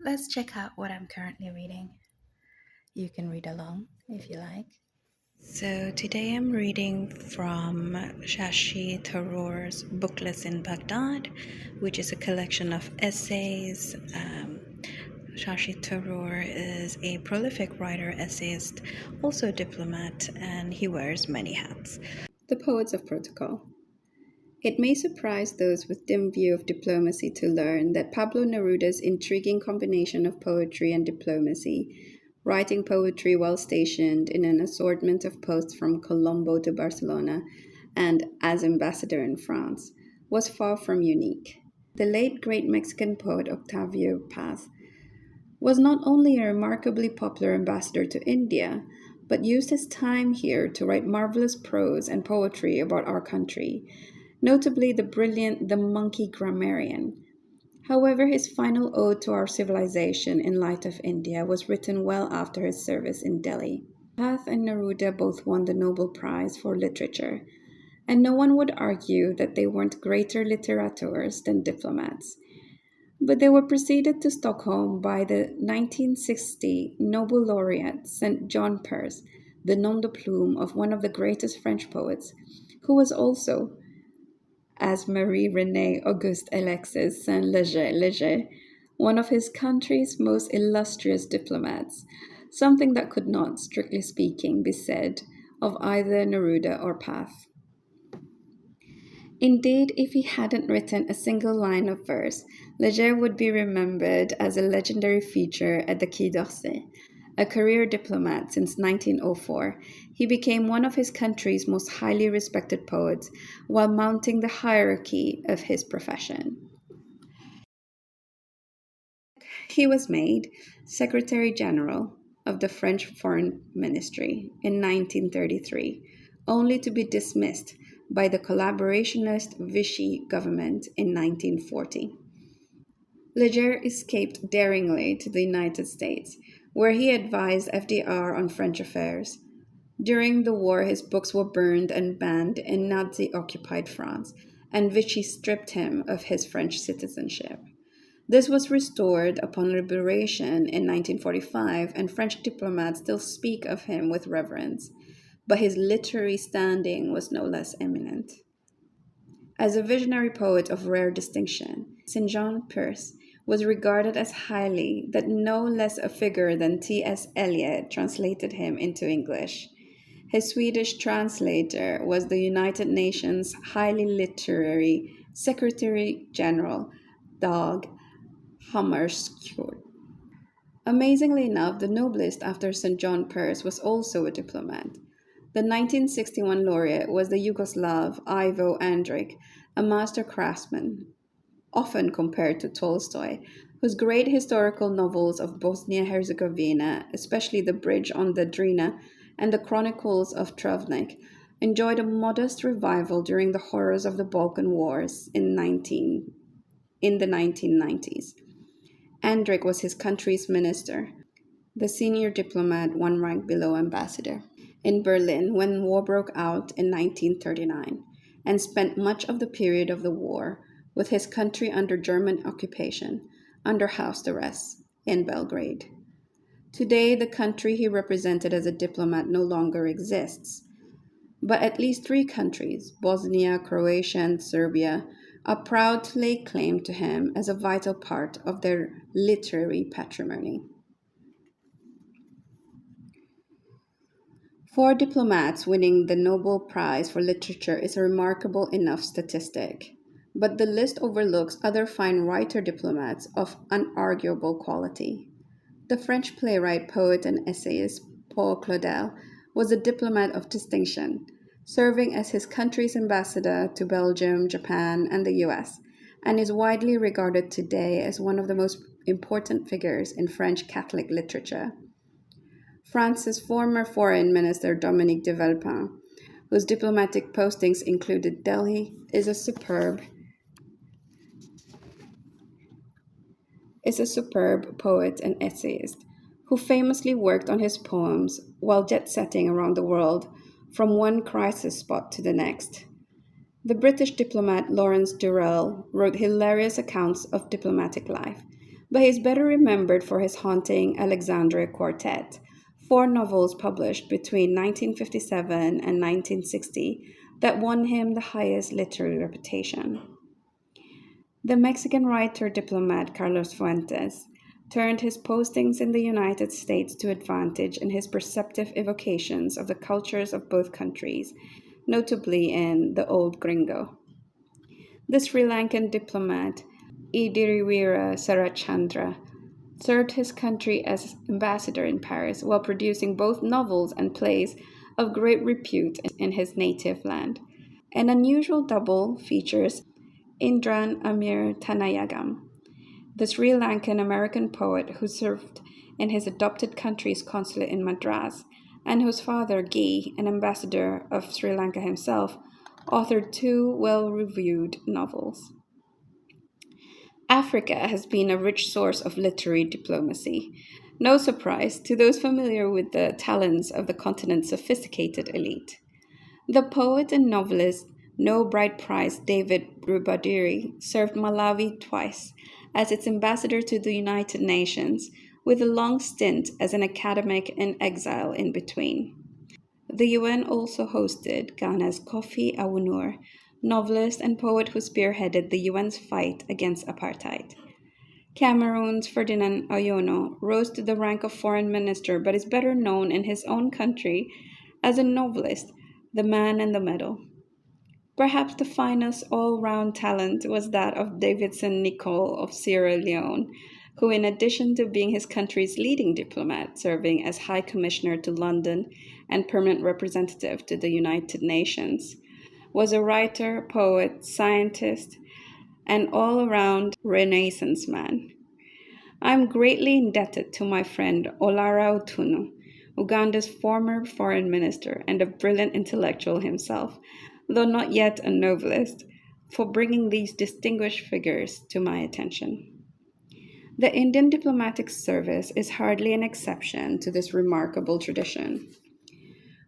Let's check out what I'm currently reading. You can read along if you like. So, today I'm reading from Shashi Tharoor's Bookless in Baghdad, which is a collection of essays. Shashi Tharoor is a prolific writer, essayist, also a diplomat, and he wears many hats. The Poets of Protocol. It may surprise those with dim view of diplomacy to learn that Pablo Neruda's intriguing combination of poetry and diplomacy, writing poetry while stationed in an assortment of posts from Colombo to Barcelona and as ambassador in France, was far from unique. The late great Mexican poet Octavio Paz was not only a remarkably popular ambassador to India, but used his time here to write marvelous prose and poetry about our country, notably the brilliant The Monkey Grammarian. However, his final ode to our civilization in light of India was written well after his service in Delhi. Path and Neruda both won the Nobel Prize for Literature, and no one would argue that they weren't greater litterateurs than diplomats. But they were preceded to Stockholm by the 1960 Nobel laureate St. John Peirce, the nom de plume of one of the greatest French poets, who was also, as Marie-Renée Auguste Alexis Saint-Léger, one of his country's most illustrious diplomats, something that could not, strictly speaking, be said of either Neruda or Path. Indeed, if he hadn't written a single line of verse, Léger would be remembered as a legendary feature at the Quai d'Orsay. A career diplomat since 1904, he became one of his country's most highly respected poets while mounting the hierarchy of his profession. He was made Secretary General of the French Foreign Ministry in 1933, only to be dismissed by the collaborationist Vichy government in 1940. Léger escaped daringly to the United States, where he advised FDR on French affairs. During the war, his books were burned and banned in Nazi occupied France, and Vichy stripped him of his French citizenship. This was restored upon liberation in 1945, and French diplomats still speak of him with reverence, but his literary standing was no less eminent. As a visionary poet of rare distinction, St. John Peirce was regarded as highly that no less a figure than T.S. Eliot translated him into English. His Swedish translator was the United Nations highly literary Secretary General Dag Hammarskjöld. Amazingly enough, the noblest after St. John Peirce was also a diplomat. The 1961 laureate was the Yugoslav Ivo Andrić, a master craftsman, often compared to Tolstoy, whose great historical novels of Bosnia-Herzegovina, especially The Bridge on the Drina and The Chronicles of Travnik, enjoyed a modest revival during the horrors of the Balkan Wars in the 1990s. Andrić was his country's minister, the senior diplomat one rank below ambassador, in Berlin when war broke out in 1939, and spent much of the period of the war with his country under German occupation, under house arrest, in Belgrade. Today, the country he represented as a diplomat no longer exists, but at least three countries, Bosnia, Croatia, and Serbia, are proud to lay claim to him as a vital part of their literary patrimony. Four diplomats winning the Nobel Prize for Literature is a remarkable enough statistic, but the list overlooks other fine writer diplomats of unarguable quality. The French playwright, poet, and essayist Paul Claudel was a diplomat of distinction, serving as his country's ambassador to Belgium, Japan, and the US, and is widely regarded today as one of the most important figures in French Catholic literature. France's former foreign minister Dominique de Villepin, whose diplomatic postings included Delhi, is a superb poet and essayist who famously worked on his poems while jet-setting around the world from one crisis spot to the next. The British diplomat Lawrence Durrell wrote hilarious accounts of diplomatic life, but he is better remembered for his haunting Alexandria Quartet, four novels published between 1957 and 1960 that won him the highest literary reputation. The Mexican writer diplomat Carlos Fuentes turned his postings in the United States to advantage in his perceptive evocations of the cultures of both countries, notably in The Old Gringo. The Sri Lankan diplomat Idiriwira Sarachandra served his country as ambassador in Paris while producing both novels and plays of great repute in his native land. An unusual double features Indran Amir Tanayagam, the Sri Lankan American poet who served in his adopted country's consulate in Madras, and whose father, Guy, an ambassador of Sri Lanka himself, authored two well reviewed novels. Africa has been a rich source of literary diplomacy. No surprise to those familiar with the talents of the continent's sophisticated elite. The poet and novelist Nobel Prize David Rubadiri served Malawi twice as its ambassador to the United Nations, with a long stint as an academic in exile in between. The UN also hosted Ghana's Kofi Awunur, novelist and poet who spearheaded the UN's fight against apartheid. Cameroon's Ferdinand Oyono rose to the rank of foreign minister but is better known in his own country as a novelist, the man in the middle. Perhaps the finest all round talent was that of Davidson Nicol of Sierra Leone, who, in addition to being his country's leading diplomat, serving as High Commissioner to London and permanent representative to the United Nations, was a writer, poet, scientist, and all around Renaissance man. I am greatly indebted to my friend Olara Otunu, Uganda's former foreign minister and a brilliant intellectual himself, though not yet a novelist, for bringing these distinguished figures to my attention. The Indian diplomatic service is hardly an exception to this remarkable tradition.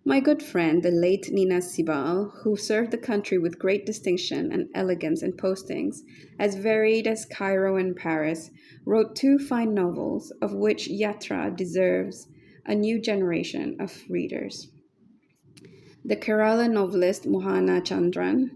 My good friend, the late Nina Sibal, who served the country with great distinction and elegance in postings, as varied as Cairo and Paris, wrote two fine novels, of which Yatra deserves a new generation of readers. The Kerala novelist Mohana Chandran,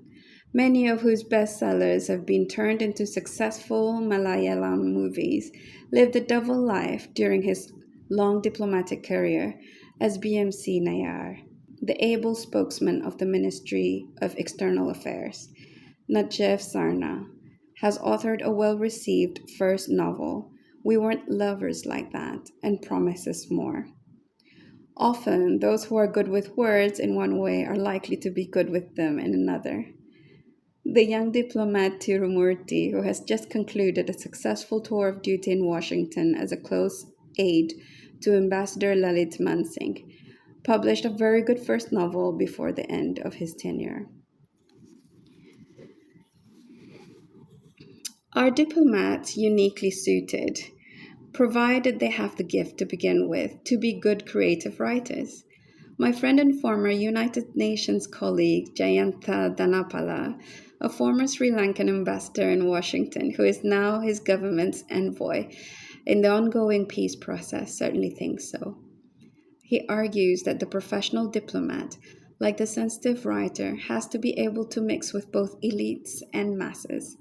many of whose bestsellers have been turned into successful Malayalam movies, lived a double life during his long diplomatic career as BMC Nayar, the able spokesman of the Ministry of External Affairs. Najev Sarna has authored a well received first novel, We Weren't Lovers Like That, and promises more. Often, those who are good with words in one way are likely to be good with them in another. The young diplomat Tirumurti, who has just concluded a successful tour of duty in Washington as a close aide to Ambassador Lalit Mansingh, published a very good first novel before the end of his tenure. Are diplomats uniquely suited, provided they have the gift to begin with, to be good creative writers? My friend and former United Nations colleague Jayantha Dhanapala, a former Sri Lankan ambassador in Washington who is now his government's envoy in the ongoing peace process, certainly thinks so. He argues that the professional diplomat, like the sensitive writer, has to be able to mix with both elites and masses,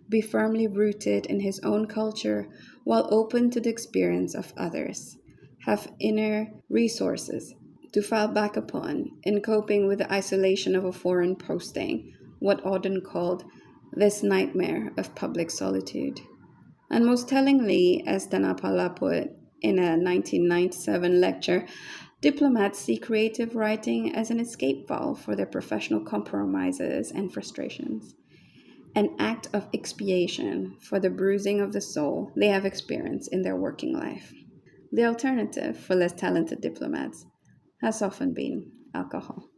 be firmly rooted in his own culture while open to the experience of others, have inner resources to fall back upon in coping with the isolation of a foreign posting, what Auden called this nightmare of public solitude. And most tellingly, as Dhanapala put in a 1997 lecture, diplomats see creative writing as an escape valve for their professional compromises and frustrations, an act of expiation for the bruising of the soul they have experienced in their working life. The alternative for less talented diplomats has often been alcohol.